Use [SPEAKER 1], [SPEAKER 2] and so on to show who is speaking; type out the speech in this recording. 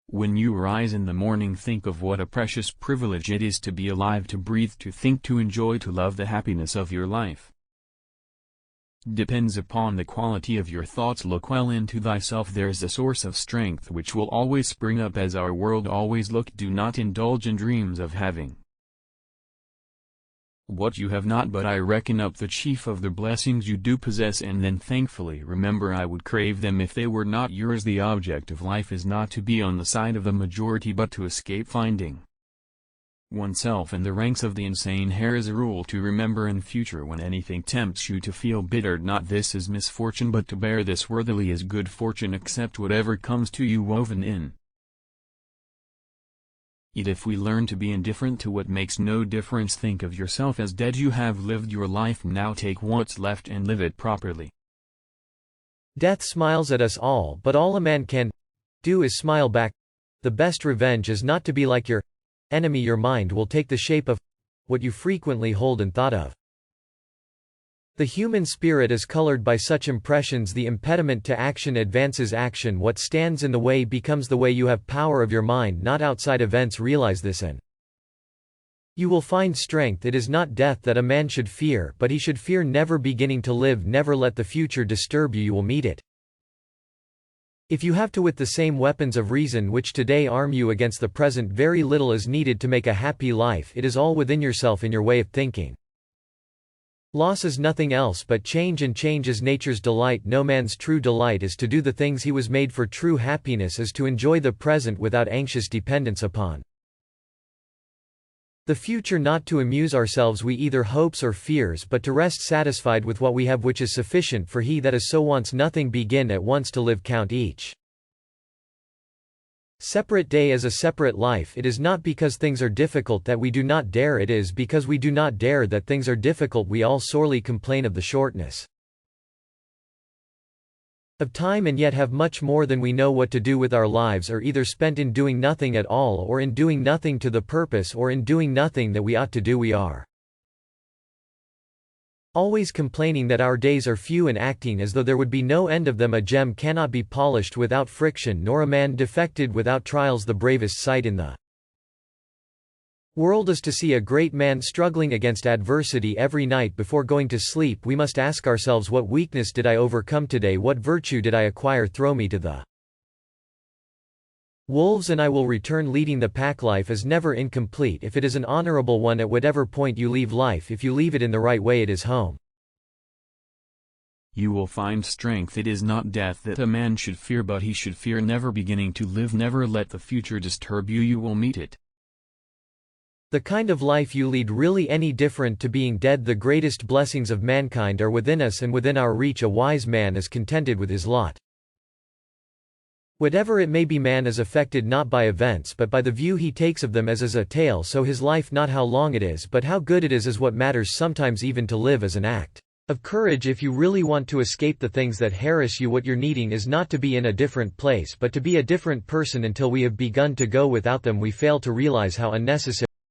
[SPEAKER 1] When you rise in the morning, think of what a precious privilege it is to be alive, to breathe, to think, to enjoy, to love the happiness of your life. Depends upon the quality of your thoughts. Look well into thyself. There's a source of strength which will always spring up as our world always look. Do not indulge in dreams of having what you have not, but I reckon up the chief of the blessings you do possess, and then thankfully remember I would crave them if they were not yours. The object of life is not to be on the side of the majority, but to escape finding oneself in the ranks of the insane. Here is a rule to remember in future: when anything tempts you to feel bitter, not this is misfortune, but to bear this worthily is good fortune. Accept whatever comes to you woven in it. If we learn to be indifferent to what makes no difference, think of yourself as dead. You have lived your life, now take what's left and live it properly.
[SPEAKER 2] Death smiles at us all, but all a man can do is smile back. The best revenge is not to be like your enemy. Your mind will take the shape of what you frequently hold and thought of. The human spirit is colored by such impressions. The impediment to action advances action. What stands in the way becomes the way. You have power of your mind, not outside events. Realize this and you will find strength. It is not death that a man should fear, but he should fear never beginning to live. Never let the future disturb you. You will meet it. If you have to with the same weapons of reason which today arm you against the present, very little is needed to make a happy life. It is all within yourself, in your way of thinking. Loss is nothing else but change, and change is nature's delight. No man's true delight is to do the things he was made for. True happiness is to enjoy the present without anxious dependence upon the future, not to amuse ourselves with either hopes or fears, but to rest satisfied with what we have, which is sufficient for he that is so wants nothing. Begin at once to live. Count each separate day as a separate life. It is not because things are difficult that we do not dare, it is because we do not dare that things are difficult. We all sorely complain of the shortness of time, and yet have much more than we know what to do with our lives, are either spent in doing nothing at all, or in doing nothing to the purpose, or in doing nothing that we ought to do. We are always complaining that our days are few, and acting as though there would be no end of them. A gem cannot be polished without friction, nor a man defected without trials. The bravest sight in the world is to see a great man struggling against adversity every night before going to sleep. We must ask ourselves, what weakness did I overcome today? What virtue did I acquire? Throw me to the wolves and I will return leading the pack. Life is never incomplete if it is an honorable one. At whatever point you leave life, if you leave it in the right way, it is home.
[SPEAKER 1] You will find strength. It is not death that a man should fear, but he should fear never beginning to live. Never let the future disturb you. You will meet it.
[SPEAKER 2] The kind of life you lead really any different to being dead? The greatest blessings of mankind are within us and within our reach. A wise man is contented with his lot. Whatever it may be, man is affected not by events but by the view he takes of them. As is a tale, so his life. Not how long it is, but how good it is what matters. Sometimes even to live is an act of courage. If you really want to escape the things that harass you, what you're needing is not to be in a different place, but to be a different person. Until we have begun to go without them, we fail to realize how unnecessary